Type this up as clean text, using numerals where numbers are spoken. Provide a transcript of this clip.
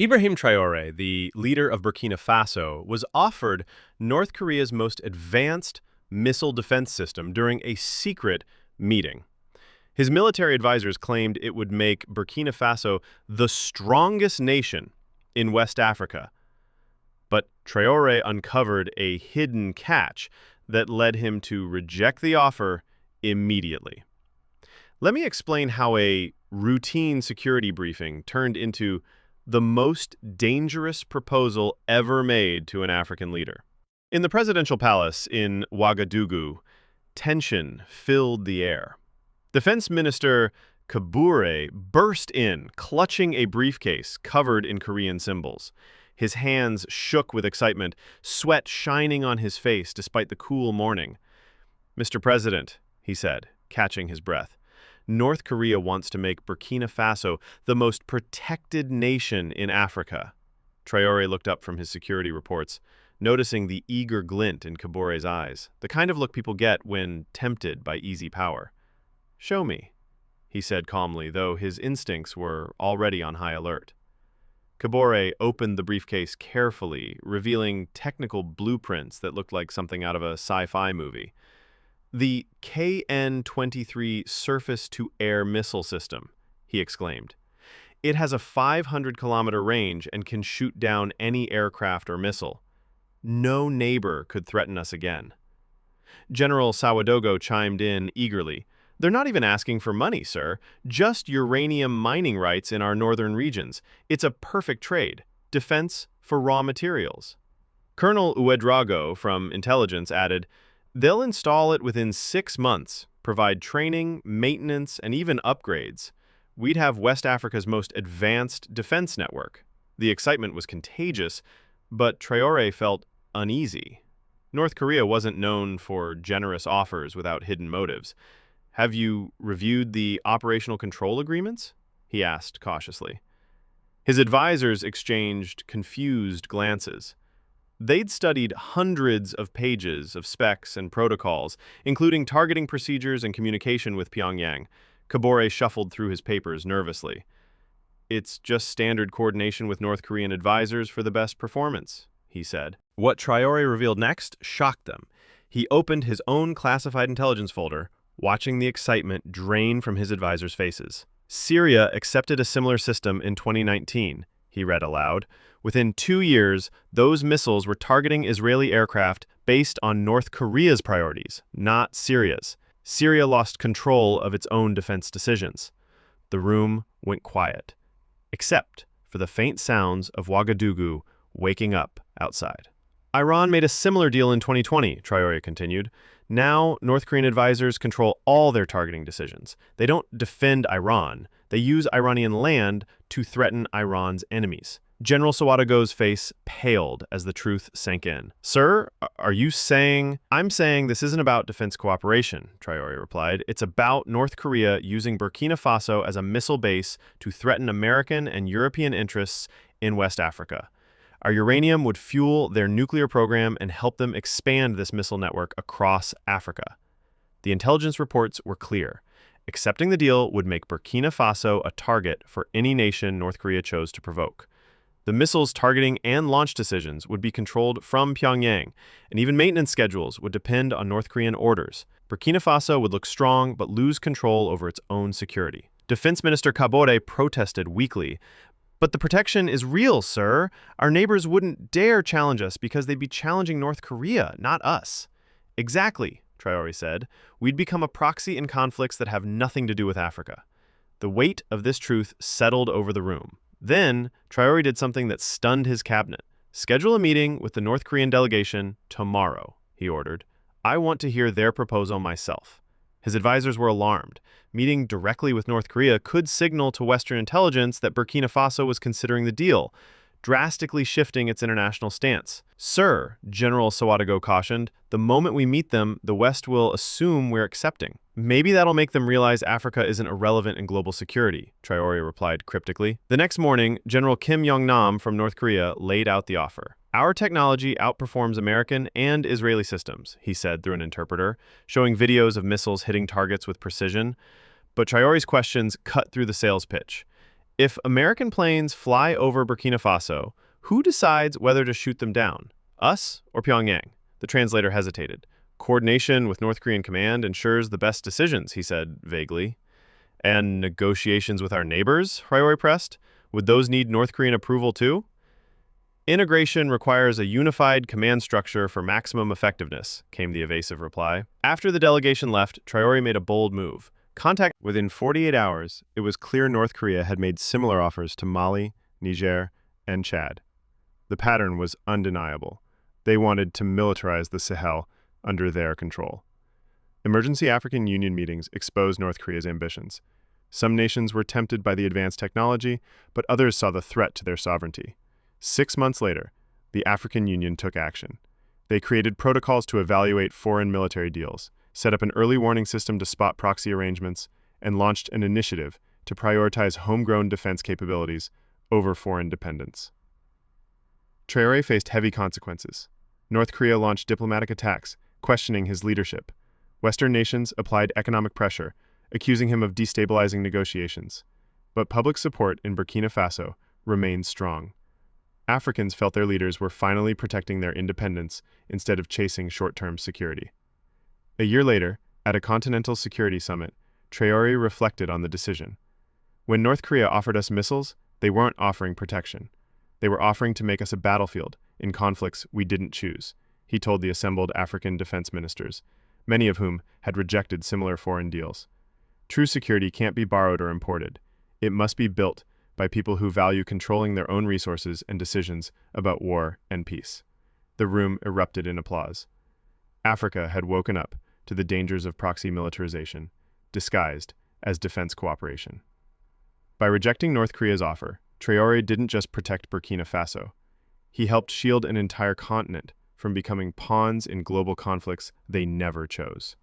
Ibrahim Traore, the leader of Burkina Faso, was offered North Korea's most advanced missile defense system during a secret meeting. His military advisors claimed it would make Burkina Faso the strongest nation in West Africa. But Traore uncovered a hidden catch that led him to reject the offer immediately. Let me explain how a routine security briefing turned into the most dangerous proposal ever made to an African leader. In the presidential palace in Ouagadougou, tension filled the air. Defense Minister Traoré burst in, clutching a briefcase covered in Korean symbols. His hands shook with excitement, sweat shining on his face despite the cool morning. "Mr. President," he said, catching his breath, "North Korea wants to make Burkina Faso the most protected nation in Africa." Traoré looked up from his security reports, noticing the eager glint in Traoré's eyes, the kind of look people get when tempted by easy power. "Show me," he said calmly, though his instincts were already on high alert. Traoré opened the briefcase carefully, revealing technical blueprints that looked like something out of a sci-fi movie. "The KN-23 surface-to-air missile system," he exclaimed. "It has a 500-kilometer range and can shoot down any aircraft or missile. No neighbor could threaten us again." General Sawadogo chimed in eagerly. "They're not even asking for money, sir. Just uranium mining rights in our northern regions. It's a perfect trade. Defense for raw materials." Colonel Ouedraogo from intelligence added, "They'll install it within 6 months, provide training, maintenance, and even upgrades. We'd have West Africa's most advanced defense network." The excitement was contagious, but Traoré felt uneasy. North Korea wasn't known for generous offers without hidden motives. "Have you reviewed the operational control agreements?" he asked cautiously. His advisors exchanged confused glances. They'd studied hundreds of pages of specs and protocols, including targeting procedures and communication with Pyongyang. Traoré shuffled through his papers nervously. "It's just standard coordination with North Korean advisors for the best performance," he said. What Traoré revealed next shocked them. He opened his own classified intelligence folder, watching the excitement drain from his advisors' faces. "Syria accepted a similar system in 2019, he read aloud. "Within 2 years, those missiles were targeting Israeli aircraft based on North Korea's priorities, not Syria's. Syria lost control of its own defense decisions." The room went quiet, except for the faint sounds of Ouagadougou waking up outside. "Iran made a similar deal in 2020, Traoré continued. "Now, North Korean advisors control all their targeting decisions. They don't defend Iran. They use Iranian land to threaten Iran's enemies." General Sawadogo's face paled as the truth sank in. "Sir, are you saying—" "I'm saying this isn't about defense cooperation," Traoré replied. "It's about North Korea using Burkina Faso as a missile base to threaten American and European interests in West Africa. Our uranium would fuel their nuclear program and help them expand this missile network across Africa." The intelligence reports were clear. Accepting the deal would make Burkina Faso a target for any nation North Korea chose to provoke. The missiles' targeting and launch decisions would be controlled from Pyongyang, and even maintenance schedules would depend on North Korean orders. Burkina Faso would look strong but lose control over its own security. Defense Minister Traoré protested weakly. "But the protection is real, sir. Our neighbors wouldn't dare challenge us because they'd be challenging North Korea, not us." "Exactly," Traoré said. "We'd become a proxy in conflicts that have nothing to do with Africa." The weight of this truth settled over the room. Then, Traoré did something that stunned his cabinet. "Schedule a meeting with the North Korean delegation tomorrow," he ordered. "I want to hear their proposal myself." His advisors were alarmed. Meeting directly with North Korea could signal to Western intelligence that Burkina Faso was considering the deal, drastically shifting its international stance. "Sir," General Sawadogo cautioned, "the moment we meet them, the West will assume we're accepting." "Maybe that'll make them realize Africa isn't irrelevant in global security," Traoré replied cryptically. The next morning, General Kim Yong-nam from North Korea laid out the offer. "Our technology outperforms American and Israeli systems," he said through an interpreter, showing videos of missiles hitting targets with precision. But Traoré's questions cut through the sales pitch. If American planes fly over Burkina Faso, who decides whether to shoot them down? Us or Pyongyang? The translator hesitated. Coordination with North Korean command ensures the best decisions, he said vaguely. And negotiations with our neighbors? Traoré pressed. Would those need North Korean approval too? Integration requires a unified command structure for maximum effectiveness, came the evasive reply. After the delegation left, Traoré made a bold move. Within 48 hours, it was clear North Korea had made similar offers to Mali, Niger, and Chad. The pattern was undeniable. They wanted to militarize the Sahel under their control. Emergency African Union meetings exposed North Korea's ambitions. Some nations were tempted by the advanced technology, but others saw the threat to their sovereignty. 6 months later, the African Union took action. They created protocols to evaluate foreign military deals, set up an early warning system to spot proxy arrangements, and launched an initiative to prioritize homegrown defense capabilities over foreign dependence. Traoré faced heavy consequences. North Korea launched diplomatic attacks, questioning his leadership. Western nations applied economic pressure, accusing him of destabilizing negotiations. But public support in Burkina Faso remained strong. Africans felt their leaders were finally protecting their independence instead of chasing short-term security. A year later, at a Continental Security Summit, Traoré reflected on the decision. When North Korea offered us missiles, they weren't offering protection. They were offering to make us a battlefield in conflicts we didn't choose, he told the assembled African defense ministers, many of whom had rejected similar foreign deals. True security can't be borrowed or imported. It must be built by people who value controlling their own resources and decisions about war and peace. The room erupted in applause. Africa had woken up to the dangers of proxy militarization, disguised as defense cooperation. By rejecting North Korea's offer, Traoré didn't just protect Burkina Faso. He helped shield an entire continent from becoming pawns in global conflicts they never chose.